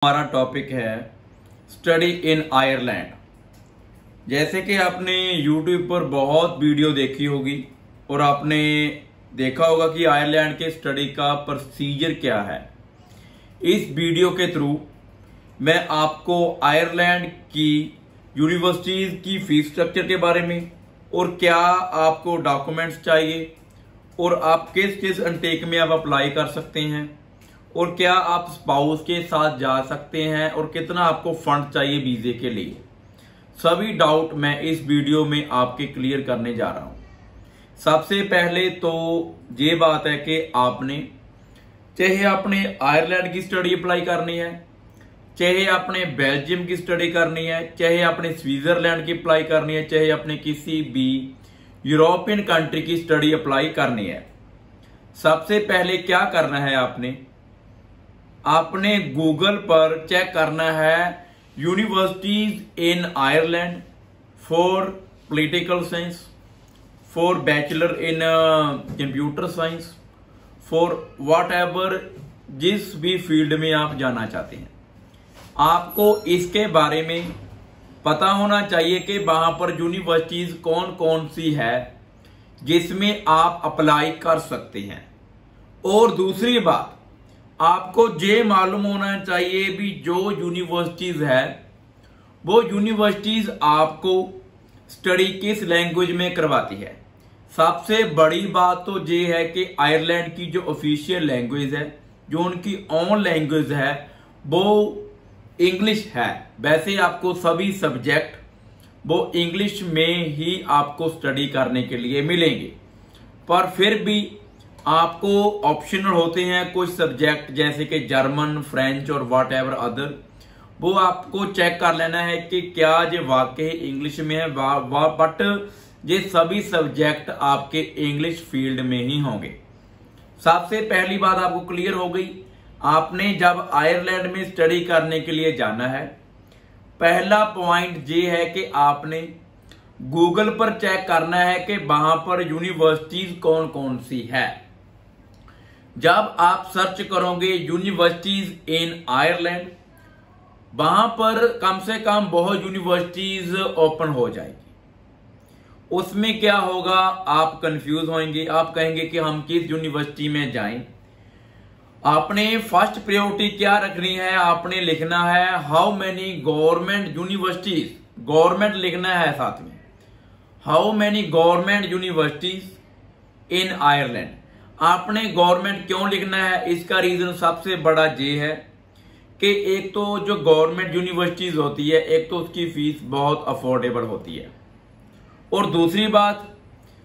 हमारा टॉपिक है study in Ireland. जैसे कि आपने YouTube पर बहुत वीडियो देखी होगी और आपने देखा होगा कि आयरलैंड के स्टडी का प्रोसीजर क्या है। इस वीडियो के थ्रू मैं आपको आयरलैंड की यूनिवर्सिटीज की फीस स्ट्रक्चर के बारे में और क्या आपको डॉक्यूमेंट्स चाहिए और आप किस किस इनटेक में आप अप्लाई कर सकते हैं और क्या आप स्पाउस के साथ जा सकते हैं और कितना आपको फंड चाहिए वीजे के लिए, सभी डाउट मैं इस वीडियो में आपके क्लियर करने जा रहा हूं। सबसे पहले तो ये बात है कि आपने चाहे आपने आयरलैंड की स्टडी अप्लाई करनी है, चाहे आपने बेल्जियम की स्टडी करनी है, चाहे आपने स्विट्जरलैंड की अप्लाई करनी है, चाहे आपने किसी भी यूरोपियन कंट्री की स्टडी अप्लाई करनी है, सबसे पहले क्या करना है, आपने गूगल पर चेक करना है universities in Ireland for political science, for bachelor in computer science, for what ever, जिस भी फील्ड में आप जाना चाहते हैं आपको इसके बारे में पता होना चाहिए कि वहां पर यूनिवर्सिटीज कौन कौन सी है जिसमें आप अप्लाई कर सकते हैं। और दूसरी बात, आपको ये मालूम होना चाहिए भी जो यूनिवर्सिटीज है वो यूनिवर्सिटीज आपको स्टडी किस लैंग्वेज में करवाती है। सबसे बड़ी बात तो ये है कि आयरलैंड की जो ऑफिशियल लैंग्वेज है, जो उनकी ओन लैंग्वेज है, वो इंग्लिश है। वैसे आपको सभी सब्जेक्ट वो इंग्लिश में ही आपको स्टडी करने के लिए मिलेंगे, पर फिर भी आपको ऑप्शनल होते हैं कुछ सब्जेक्ट जैसे कि जर्मन, फ्रेंच और व्हाट एवर अदर। वो आपको चेक कर लेना है कि क्या ये वाकई इंग्लिश में है, बट ये सभी सब्जेक्ट आपके इंग्लिश फील्ड में ही होंगे। सबसे पहली बात आपको क्लियर हो गई। आपने जब आयरलैंड में स्टडी करने के लिए जाना है, पहला पॉइंट ये है कि आपने गूगल पर चेक करना है कि वहां पर यूनिवर्सिटीज कौन कौन सी है। जब आप सर्च करोगे यूनिवर्सिटीज इन आयरलैंड, वहां पर कम से कम बहुत यूनिवर्सिटीज ओपन हो जाएगी। उसमें क्या होगा, आप कंफ्यूज होंगे, आप कहेंगे कि हम किस यूनिवर्सिटी में जाएं। आपने फर्स्ट प्रायोरिटी क्या रखनी है, आपने लिखना है how many government universities, government लिखना है साथ में, how many government universities in Ireland. आपने गवर्नमेंट क्यों लिखना है, इसका रीजन सबसे बड़ा ये है कि एक तो जो गवर्नमेंट यूनिवर्सिटीज होती है, एक तो उसकी फीस बहुत अफोर्डेबल होती है, और दूसरी बात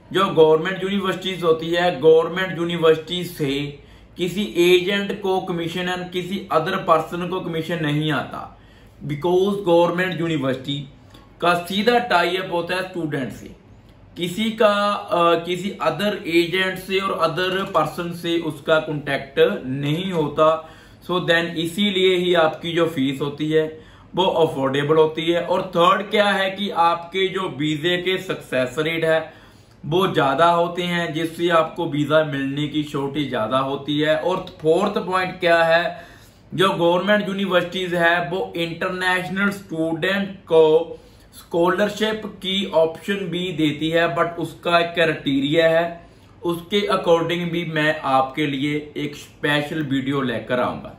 जो गवर्नमेंट यूनिवर्सिटीज होती है, गवर्नमेंट यूनिवर्सिटी से किसी एजेंट को कमीशन या किसी अदर पर्सन को कमीशन नहीं आता, बिकॉज गवर्नमेंट यूनिवर्सिटी का सीधा टाई अप होता है स्टूडेंट से, किसी किसी अदर एजेंट से और अदर पर्सन से उसका कांटेक्ट नहीं होता। सो देन इसीलिए ही आपकी जो फीस होती है वो अफोर्डेबल होती है। और थर्ड क्या है कि आपके जो वीजे के सक्सेस रेट है वो ज्यादा होते हैं, जिससे आपको वीजा मिलने की शॉर्टेज ज्यादा होती है। और फोर्थ पॉइंट क्या है, जो गवर्नमेंट यूनिवर्सिटीज है वो इंटरनेशनल स्टूडेंट को स्कॉलरशिप की ऑप्शन भी देती है, बट उसका एक क्राइटेरिया है, उसके अकॉर्डिंग भी मैं आपके लिए एक स्पेशल वीडियो लेकर आऊंगा।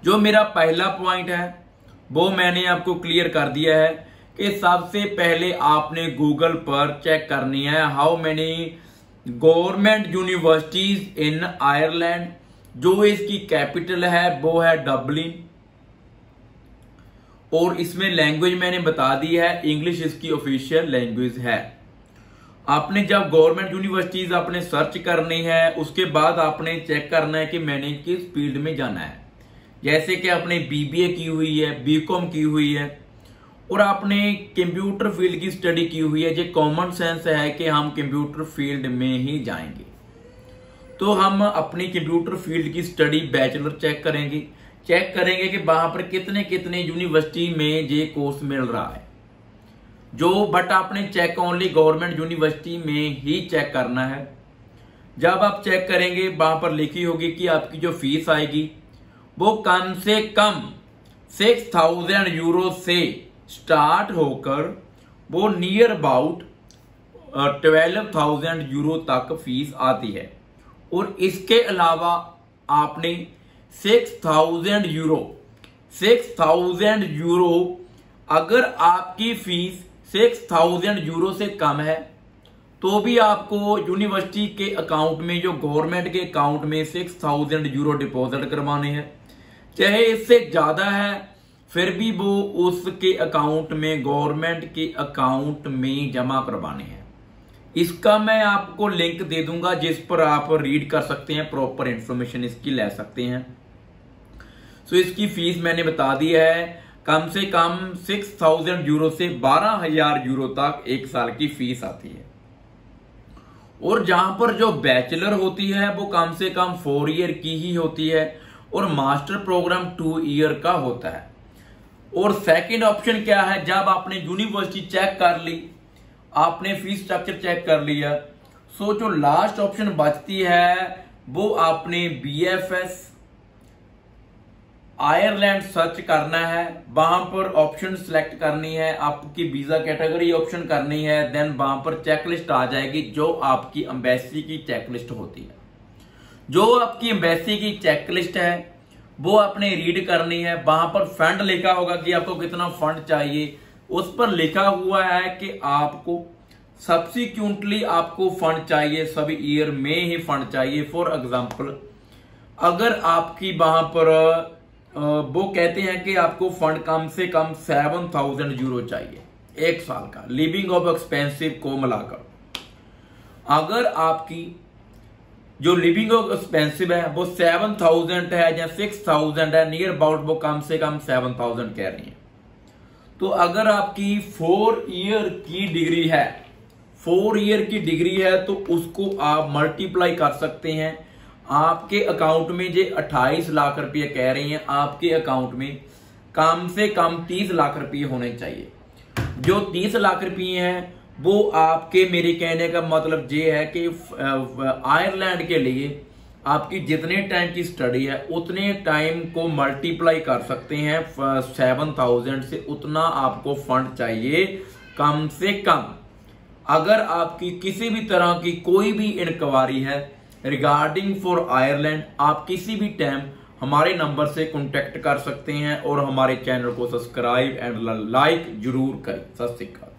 जो मेरा पहला पॉइंट है वो मैंने आपको क्लियर कर दिया है कि सबसे पहले आपने गूगल पर चेक करनी है how many government universities in Ireland. जो इसकी कैपिटल है वो है डबलिन, और इसमें लैंग्वेज मैंने बता दी है, इंग्लिश इसकी ऑफिशियल लैंग्वेज है। आपने जब गवर्नमेंट यूनिवर्सिटीज आपने सर्च करनी है, उसके बाद आपने चेक करना है कि मैंने किस फील्ड में जाना है। जैसे कि आपने बीबीए की हुई है, बीकॉम की हुई है और आपने कंप्यूटर फील्ड की स्टडी की हुई है, जो कॉमन सेंस है कि हम कंप्यूटर फील्ड में ही जाएंगे, तो हम अपनी कंप्यूटर फील्ड की स्टडी बैचलर चेक करेंगे कि वहां पर कितने कितने यूनिवर्सिटी में ये कोर्स मिल रहा है जो, बट आपने चेक ओनली गवर्नमेंट यूनिवर्सिटी में ही चेक करना है। जब आप चेक करेंगे वहां पर लिखी होगी कि आपकी जो फीस आएगी वो कम से कम 6,000 यूरो से स्टार्ट होकर वो नियर अबाउट 12,000 यूरो तक फीस आती है। और इसके अलावा आपने 6,000 यूरो अगर आपकी फीस 6,000 यूरो से कम है तो भी आपको यूनिवर्सिटी के अकाउंट में, जो गवर्नमेंट के अकाउंट में 6,000 यूरो डिपॉजिट करवाने हैं। चाहे इससे ज्यादा है फिर भी वो उसके अकाउंट में, गवर्नमेंट के अकाउंट में जमा करवाने हैं। इसका मैं आपको लिंक दे दूंगा जिस पर आप रीड कर सकते हैं, प्रॉपर इंफॉर्मेशन इसकी ले सकते हैं। सो इसकी फीस मैंने बता दी है, कम से कम 6,000 यूरो से 12,000 यूरो तक एक साल की फीस आती है। और जहां पर जो बैचलर होती है वो कम से कम 4 ईयर की ही होती है और मास्टर प्रोग्राम 2 ईयर का होता है। और सेकंड ऑप्शन क्या है, जब आपने यूनिवर्सिटी चेक कर ली, आपने फीस स्ट्रक्चर चेक कर लिया, सो जो लास्ट ऑप्शन बचती है वो आपने बीएफएस आयरलैंड सर्च करना है। वहां पर ऑप्शन सिलेक्ट करनी है, आपकी वीजा कैटेगरी ऑप्शन करनी है, देन वहां पर चेकलिस्ट आ जाएगी जो आपकी एम्बेसी की चेकलिस्ट होती है। जो आपकी एम्बेसी की चेकलिस्ट है वो आपने रीड करनी है। वहां पर फंड लिखा होगा कि आपको कितना फंड चाहिए, उस पर लिखा हुआ है कि आपको सब्सिक्वेंटली आपको फंड चाहिए, सभी ईयर में ही फंड चाहिए। फॉर एग्जांपल अगर आपकी वहां पर वो कहते हैं कि आपको फंड कम से कम 7,000 यूरो चाहिए एक साल का, लिविंग ऑफ एक्सपेंसिव को मिलाकर। अगर आपकी जो लिविंग ऑफ एक्सपेंसिव है वो 7,000 है या 6,000 है, नियर अबाउट वो कम से कम 7,000 कह रही है। तो अगर आपकी 4 ईयर की डिग्री है, 4 ईयर की डिग्री है तो उसको आप मल्टीप्लाई कर सकते हैं। आपके अकाउंट में जो 28 लाख रुपये कह रही हैं, आपके अकाउंट में कम से कम 30 लाख रुपये होने चाहिए। जो 30 लाख रुपये हैं वो आपके, मेरे कहने का मतलब ये है कि आयरलैंड के लिए आपकी जितने टाइम की स्टडी है उतने टाइम को मल्टीप्लाई कर सकते हैं 7,000 से, उतना आपको फंड चाहिए कम से कम। अगर आपकी किसी भी तरह की कोई भी इंक्वायरी है रिगार्डिंग फॉर आयरलैंड, आप किसी भी टाइम हमारे नंबर से कांटेक्ट कर सकते हैं और हमारे चैनल को सब्सक्राइब एंड लाइक जरूर करें। सत श्री अकाल।